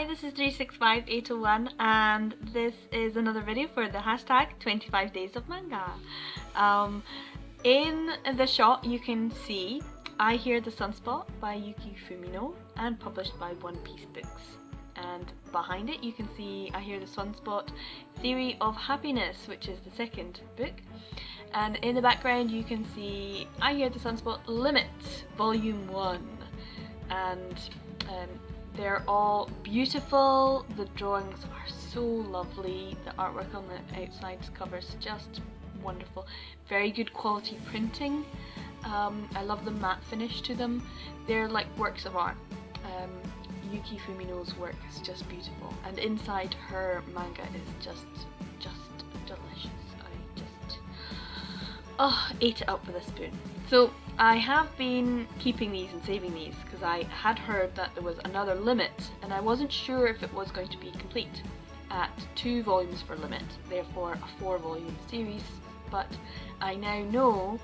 this is 365801 and this is another video for the hashtag 25 days of manga. In the shot you can see I Hear the Sunspot by Yuki Fumino and published by One Piece Books. And behind it you can see I Hear the Sunspot Theory of Happiness, which is the second book. And in the background you can see I Hear the Sunspot Limit Volume 1. And they're all beautiful, the drawings are so lovely, the artwork on the outside cover is just wonderful, very good quality printing. I love the matte finish to them, they're like works of art. Yuki Fumino's work is just beautiful, and inside her manga is just delicious. I ate it up with a spoon. So I have been keeping these and saving these because I had heard that there was another limit and I wasn't sure if it was going to be complete at 2 volumes for limit, therefore a 4-volume series, but I now know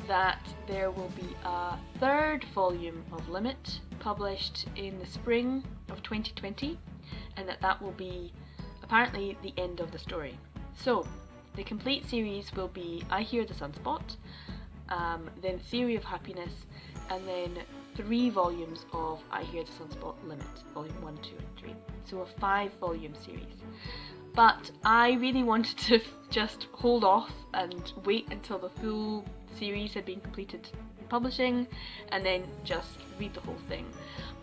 that there will be a 3rd volume of limit published in the spring of 2020 and that will be apparently the end of the story. So the complete series will be I Hear the Sunspot, then Theory of Happiness, and then 3 volumes of I Hear the Sunspot Limit, volume 1, 2 and 3. So a 5-volume series. But I really wanted to just hold off and wait until the full series had been completed in publishing and then just read the whole thing.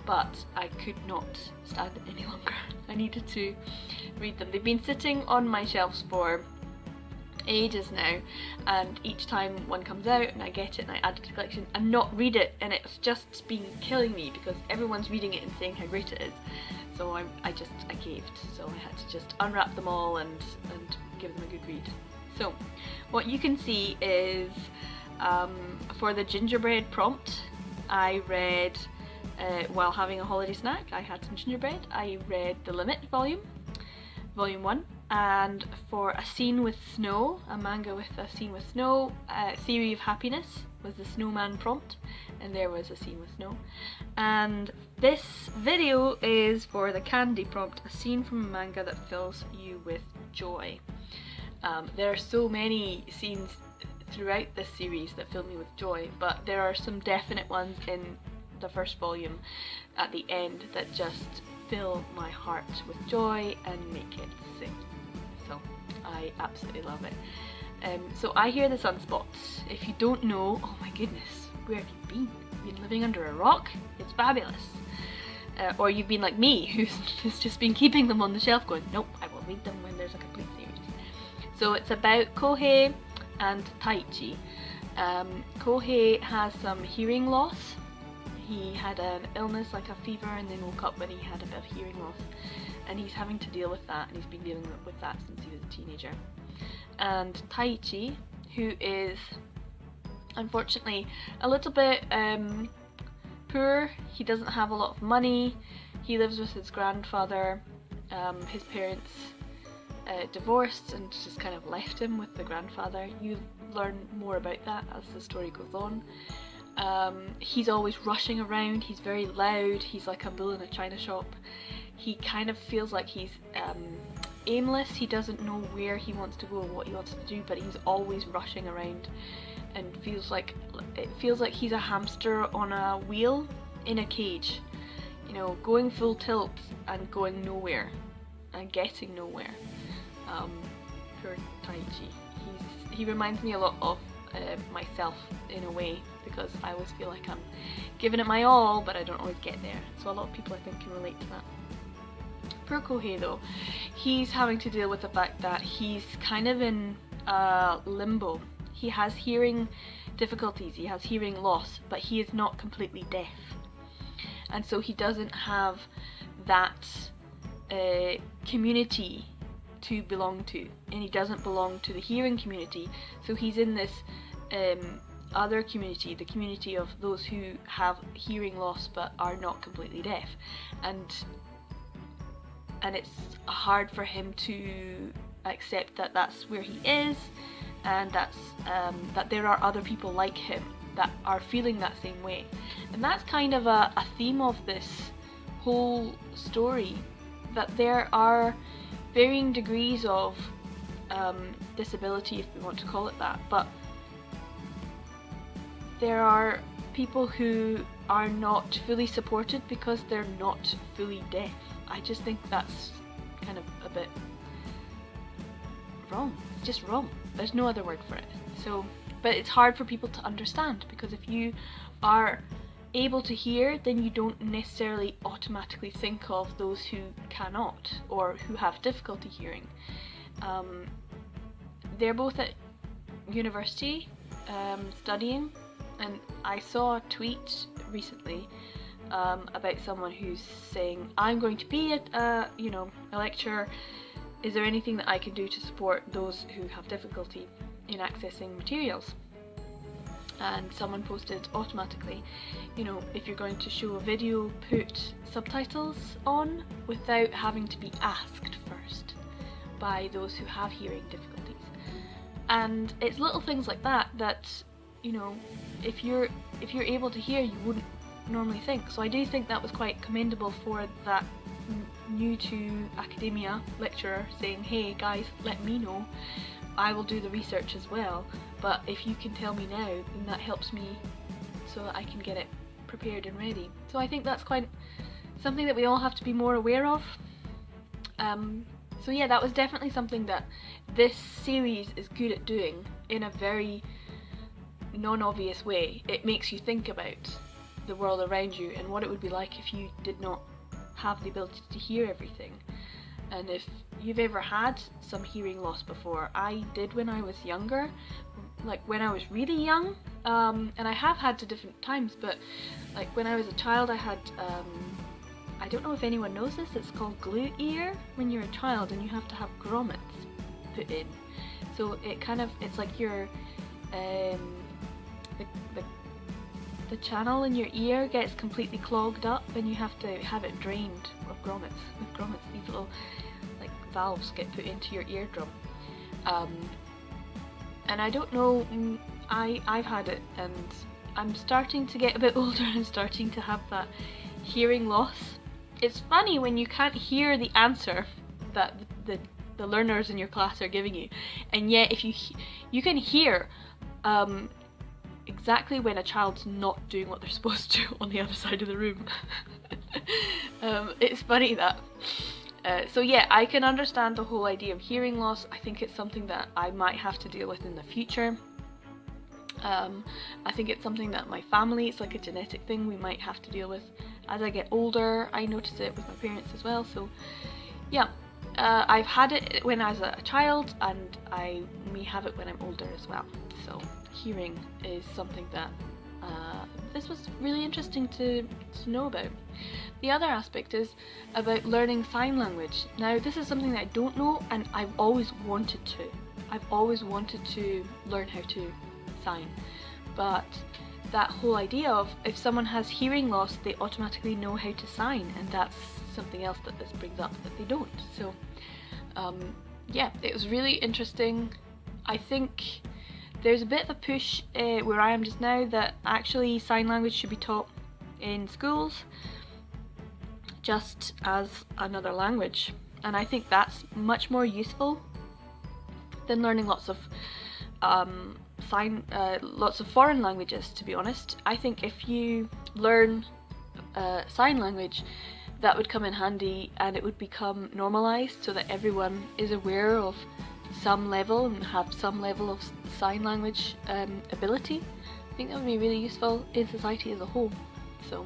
But I could not stand it any longer. I needed to read them. They've been sitting on my shelves for ages now, and each time one comes out and I get it and I add it to the collection and not read it, and it's just been killing me because everyone's reading it and saying how great it is. So I caved, so I had to just unwrap them all and give them a good read. So what you can see is for the gingerbread prompt I read while having a holiday snack. I had some gingerbread. I read the Limit volume 1, and for a scene with snow, a manga with a scene with snow, Theory of Happiness was the snowman prompt, and there was a scene with snow. And this video is for the candy prompt, a scene from a manga that fills you with joy. There are so many scenes throughout this series that fill me with joy, but there are some definite ones in the first volume at the end that just fill my heart with joy and make it sing. So I absolutely love it. So I Hear the Sunspot. If you don't know, oh my goodness, where have you been? You've been living under a rock? It's fabulous. Or you've been like me, who's just been keeping them on the shelf going, nope, I will read them when there's a complete series. So it's about Kohei and Taichi. Kohei has some hearing loss. He had an illness like a fever and then woke up when he had a bit of hearing loss, and he's having to deal with that, and he's been dealing with that since he was a teenager. And Taichi, who is unfortunately a little bit poor, he doesn't have a lot of money, he lives with his grandfather, his parents divorced and just kind of left him with the grandfather. You learn more about that as the story goes on. He's always rushing around, he's very loud, he's like a bull in a china shop. He kind of feels like he's aimless, he doesn't know where he wants to go or what he wants to do, but he's always rushing around and it feels like he's a hamster on a wheel in a cage, you know, going full tilt and going nowhere and getting nowhere. Poor Taichi. He reminds me a lot of myself in a way, because I always feel like I'm giving it my all but I don't always get there, so a lot of people I think can relate to that. Poor Kohei though, he's having to deal with the fact that he's kind of in limbo. He has hearing difficulties, he has hearing loss, but he is not completely deaf, and so he doesn't have that community to belong to, and he doesn't belong to the hearing community, so he's in this other community, the community of those who have hearing loss but are not completely deaf, and it's hard for him to accept that that's where he is, and that's that there are other people like him that are feeling that same way. And that's kind of a theme of this whole story that there are varying degrees of disability, if we want to call it that, but there are people who are not fully supported because they're not fully deaf. I just think that's kind of a bit wrong. It's just wrong. There's no other word for it. So, but it's hard for people to understand, because if you are able to hear, then you don't necessarily automatically think of those who cannot or who have difficulty hearing. They're both at university studying, and I saw a tweet recently about someone who's saying, I'm going to be at a lecturer. Is there anything that I can do to support those who have difficulty in accessing materials? And someone posted automatically, if you're going to show a video, put subtitles on without having to be asked first by those who have hearing difficulties. And it's little things like that if you're able to hear, you wouldn't normally think. So I do think that was quite commendable for that new to academia lecturer, saying, hey guys, let me know, I will do the research as well, but if you can tell me now, then that helps me so that I can get it prepared and ready. So I think that's quite something that we all have to be more aware of. So yeah, that was definitely something that this series is good at doing in a very non-obvious way. It makes you think about the world around you and what it would be like if you did not have the ability to hear everything. And if you've ever had some hearing loss before, I did when I was younger, like when I was really young, and I have had to different times, but like when I was a child I had, I don't know if anyone knows this, it's called glue ear when you're a child and you have to have grommets put in. So it's like your the channel in your ear gets completely clogged up and you have to have it drained with grommets. These little like valves get put into your eardrum. And I don't know, I've had it, and I'm starting to get a bit older and starting to have that hearing loss. It's funny when you can't hear the answer that the learners in your class are giving you, and yet if you can hear exactly when a child's not doing what they're supposed to on the other side of the room. It's funny that. So yeah, I can understand the whole idea of hearing loss. I think it's something that I might have to deal with in the future. I think it's something that my family, it's like a genetic thing we might have to deal with. As I get older, I notice it with my parents as well. So yeah, I've had it when I was a child, and I may have it when I'm older as well. So hearing is something that this was really interesting to know about. The other aspect is about learning sign language. Now this is something that I don't know, and I've always wanted to. I've always wanted to learn how to sign, but that whole idea of if someone has hearing loss, they automatically know how to sign, and that's something else that this brings up that they don't. So yeah, it was really interesting. I think there's a bit of a push where I am just now that actually sign language should be taught in schools just as another language, and I think that's much more useful than learning lots of lots of foreign languages, to be honest. I think if you learn sign language, that would come in handy, and it would become normalized so that everyone is aware of some level and have some level of sign language ability. I think that would be really useful in society as a whole. So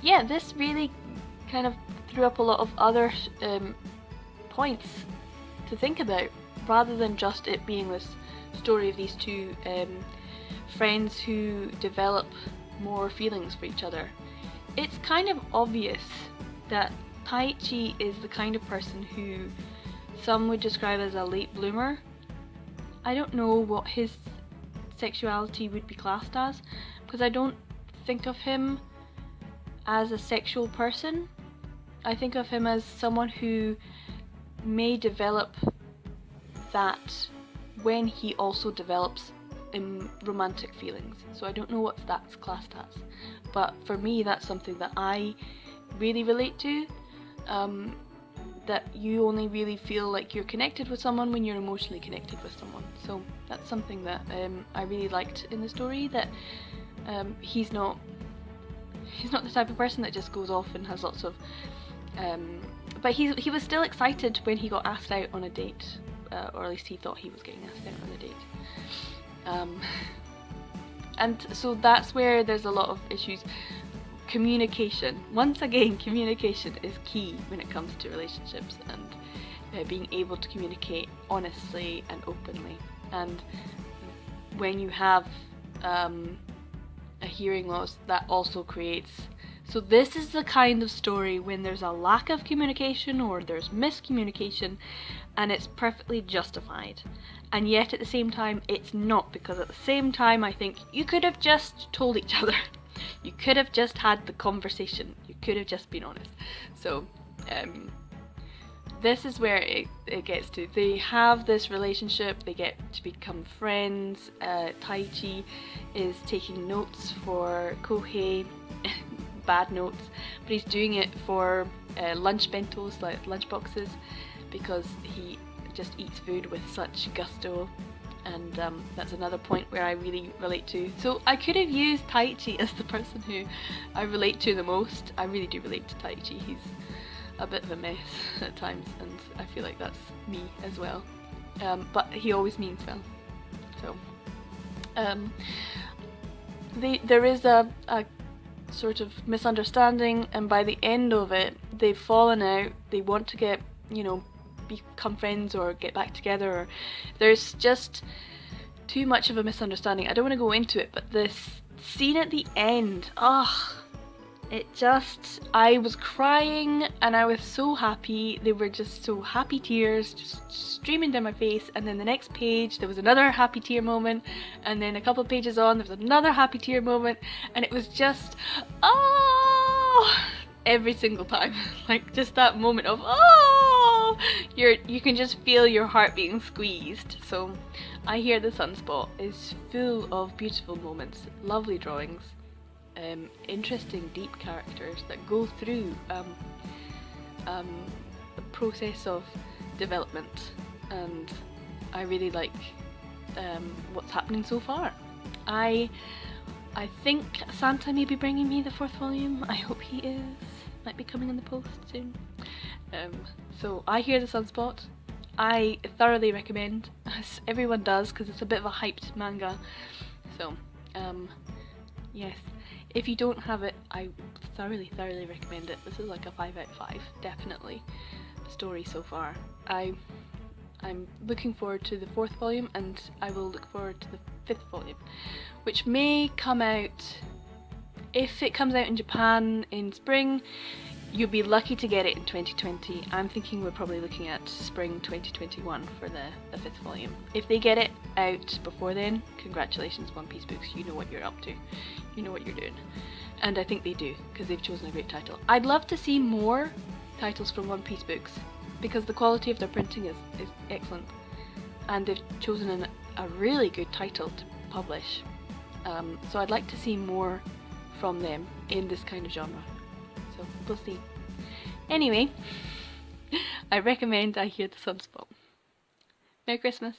yeah, this really kind of threw up a lot of other points to think about, rather than just it being this story of these two friends who develop more feelings for each other. It's kind of obvious that Taichi is the kind of person who some would describe as a late bloomer. I don't know what his sexuality would be classed as, because I don't think of him as a sexual person. I think of him as someone who may develop that when he also develops romantic feelings. So I don't know what that's classed as, but for me that's something that I really relate to. that you only really feel like you're connected with someone when you're emotionally connected with someone. So that's something that I really liked in the story, that he's not the type of person that just goes off and has lots of but he was still excited when he got asked out on a date, or at least he thought he was getting asked out on a date. And so that's where there's a lot of issues. Communication. Once again, communication is key when it comes to relationships, and being able to communicate honestly and openly. And when you have a hearing loss, that also creates... So this is the kind of story when there's a lack of communication or there's miscommunication, and it's perfectly justified. And yet at the same time, it's not, because at the same time I think you could have just told each other. You could have just had the conversation. You could have just been honest. So this is where it gets to. They have this relationship, they get to become friends. Taichi is taking notes for Kohei, bad notes, but he's doing it for lunch bentos, like lunch boxes, because he just eats food with such gusto. And that's another point where I really relate to. So I could have used Taichi as the person who I relate to the most. I really do relate to Taichi. He's a bit of a mess at times, and I feel like that's me as well. But he always means well. So there is a sort of misunderstanding, and by the end of it, they've fallen out. They want to get, become friends or get back together, or there's just too much of a misunderstanding. I don't want to go into it, but this scene at the end, I was crying and I was so happy. They were just so happy tears just streaming down my face, and then the next page there was another happy tear moment, and then a couple of pages on there was another happy tear moment, and it was just every single time. Like, just that moment of you can just feel your heart being squeezed. So I Hear the Sunspot is full of beautiful moments, lovely drawings, interesting deep characters that go through a process of development, and I really like what's happening so far. I think Santa may be bringing me the 4th volume. I hope he is. Might be coming in the post soon. So I Hear the Sunspot. I thoroughly recommend, as everyone does, because it's a bit of a hyped manga. So yes, if you don't have it, I thoroughly recommend it. This is like a 5 out of 5, definitely. Story so far. I'm looking forward to the 4th volume, and I will look forward to the 5th volume, which may come out... If it comes out in Japan in spring, you'll be lucky to get it in 2020. I'm thinking we're probably looking at spring 2021 for the 5th volume. If they get it out before then, congratulations, One Piece Books. You know what you're up to. You know what you're doing. And I think they do, because they've chosen a great title. I'd love to see more titles from One Piece Books, because the quality of their printing is excellent. And they've chosen a really good title to publish. So I'd like to see more from them in this kind of genre. So we'll see. Anyway, I recommend I Hear the Sunspot. Merry Christmas!